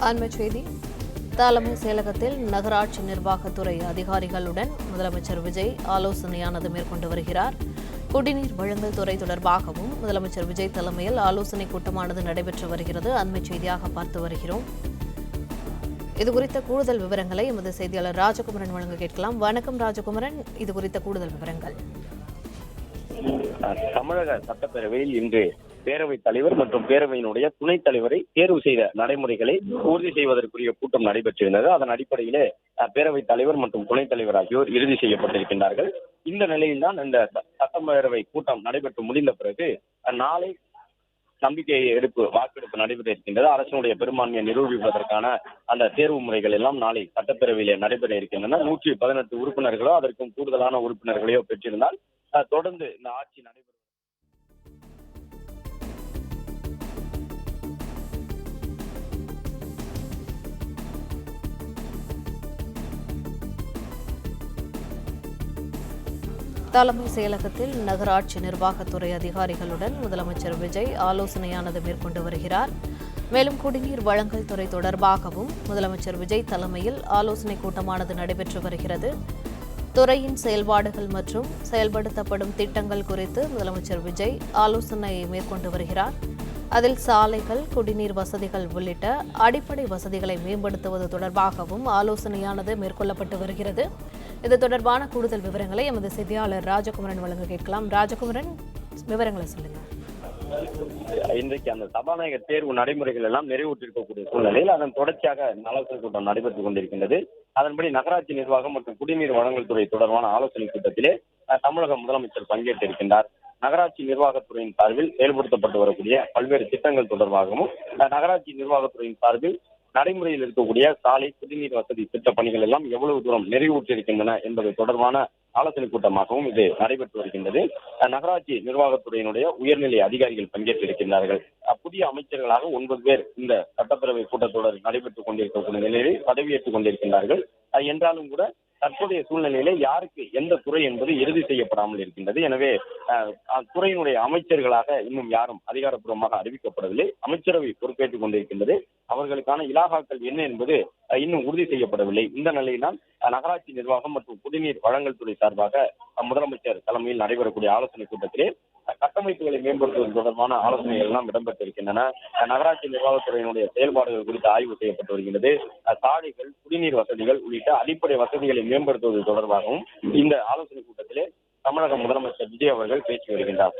அண்மைச் செய்தி. தலைமை செயலகத்தில் நகராட்சி நிர்வாகத்துறை அதிகாரிகளுடன் முதலமைச்சர் விஜய் ஆலோசனையானது மேற்கொண்டு வருகிறார். குடிநீர் வழங்கல் துறை தொடர்பாகவும் முதலமைச்சர் விஜய் தலைமையில் ஆலோசனை கூட்டமானது நடைபெற்று வருகிறது. அண்மைச் செய்தியாக பார்த்து வருகிறோம். இதுகுறித்த கூடுதல் விவரங்களை எமது செய்தியாளர் ராஜகுமரன் வழங்க கேட்கலாம். வணக்கம் ராஜகுமரன், இது குறித்த கூடுதல் விவரங்கள். தமிழக சட்டப்பேரவையில் இன்று பேரவைத் தலைவர் மற்றும் பேரவையினுடைய துணைத் தலைவரை தேர்வு செய்த நடைமுறைகளை உறுதி செய்வதற்குரிய கூட்டம் நடைபெற்றிருந்தது. அதன் அடிப்படையிலே பேரவைத் தலைவர் மற்றும் துணைத் தலைவர் ஆகியோர் இறுதி செய்யப்பட்டிருக்கின்றார்கள். இந்த நிலையில்தான் இந்த சட்டப்பேரவை கூட்டம் நடைபெற்று முடிந்த பிறகு நாளை நம்பிக்கை வாக்கெடுப்பு நடைபெற இருக்கின்றது. அரசினுடைய பெரும்பான்மையை நிரூபிப்பதற்கான அந்த தேர்வு முறைகள் எல்லாம் நாளை சட்டப்பேரவையிலே நடைபெற இருக்கின்றன. 118 உறுப்பினர்களோ அதற்கும் கூடுதலான உறுப்பினர்களையோ பெற்றிருந்தால் தொடர்ந்து இந்த ஆட்சி நடைபெறும். தலைமை செயலகத்தில் நகராட்சி நிர்வாகத்துறை அதிகாரிகளுடன் முதலமைச்சர் விஜய் ஆலோசனையானது மேற்கொண்டு வருகிறார். மேலும் குடிநீர் வழங்கல் துறை தொடர்பாகவும் முதலமைச்சர் விஜய் தலைமையில் ஆலோசனை கூட்டமானது நடைபெற்று வருகிறது. துறையின் செயல்பாடுகள் மற்றும் செயல்படுத்தப்படும் திட்டங்கள் குறித்து முதலமைச்சர் விஜய் ஆலோசனை மேற்கொண்டு வருகிறார். அதில் சாலைகள், குடிநீர் வசதிகள் உள்ளிட்ட அடிப்படை வசதிகளை மேம்படுத்துவது தொடர்பாகவும் ஆலோசனையானது மேற்கொள்ளப்பட்டு வருகிறது. இது தொடர்பான கூடுதல் விவரங்களை எமது செய்தியாளர் ராஜகுமரன் வழங்க கேட்கலாம். ராஜகுமரன், விவரங்களை சொல்லுங்க. இன்றைக்கு அந்த சபாநாயகர் தேர்வு நடைமுறைகள் எல்லாம் நிறைவுற்றிருக்கக்கூடிய சூழ்நிலையில் அதன் தொடர்ச்சியாக ஆலோசனை கூட்டம் நடைபெற்றுக் கொண்டிருக்கின்றது. அதன்படி நகராட்சி நிர்வாகம் மற்றும் குடிநீர் வழங்கல் துறை தொடர்பான ஆலோசனை கூட்டத்திலே தமிழக முதலமைச்சர் பங்கேற்றிருக்கின்றார். நகராட்சி நிர்வாகத்துறையின் சார்பில் செயல்படுத்தப்பட்டு வரக்கூடிய பல்வேறு திட்டங்கள் தொடர்பாகவும் நகராட்சி நிர்வாகத்துறையின் சார்பில் நடைமுறையில் இருக்கக்கூடிய சாலை, குடிநீர் வசதி திட்ட பணிகள் எல்லாம் எவ்வளவு தூரம் நிறைவுற்றிருக்கின்றன என்பது தொடர்பான ஆலோசனை கூட்டமாகவும் இது நடைபெற்று வருகின்றது. நகராட்சி நிர்வாகத்துறையினுடைய உயர்நிலை அதிகாரிகள் பங்கேற்றிருக்கின்றார்கள். புதிய அமைச்சர்களாக 9 பேர் இந்த சட்டப்பேரவை கூட்டத்தொடர் நடைபெற்றுக் கொண்டிருக்கக்கூடிய நிலையில் பதவியேற்றுக் கொண்டிருக்கின்றார்கள். என்றாலும் கூட தற்போதைய சூழ்நிலையிலே யாருக்கு எந்த துறை என்பது இறுதி செய்யப்படாமல் இருக்கின்றது. எனவே துறையினுடைய அமைச்சர்களாக இன்னும் யாரும் அதிகாரப்பூர்வமாக அறிவிக்கப்படவில்லை. அமைச்சரவை பொறுப்பேற்றுக் கொண்டிருக்கின்றது. அவர்களுக்கான இலாகாக்கள் என்ன என்பது இன்னும் உறுதி செய்யப்படவில்லை. இந்த நிலையில்தான் நகராட்சி நிர்வாகம் மற்றும் குடிநீர் வழங்கல் துறை சார்பாக முதலமைச்சர் தலைமையில் நடைபெறக்கூடிய ஆலோசனை கூட்டத்திலே கட்டமைப்புகளை மேம்படுத்துவது தொடர்பான ஆலோசனைகள் எல்லாம் இடம்பெற்றிருக்கின்றன. நகராட்சி நிர்வாகத்துறையினுடைய செயல்பாடுகள் குறித்து ஆய்வு செய்யப்பட்டு வருகிறது. சாலைகள், குடிநீர் வசதிகள் உள்ளிட்ட அடிப்படை வசதிகளை மேம்படுத்துவது தொடர்பாகவும் இந்த ஆலோசனை கூட்டத்திலே தமிழக முதலமைச்சர் விஜய் அவர்கள் பேசி வருகின்றார்.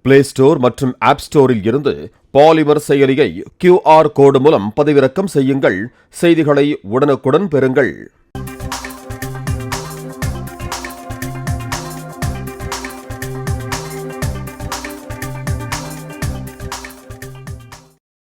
பிளே ஸ்டோர் மற்றும் ஆப் ஸ்டோரில் இருந்து பாலிமர் செயலியை QR கோடு மூலம் பதிவிறக்கம் செய்யுங்கள். செய்திகளை உடனுக்குடன் பெறுங்கள்.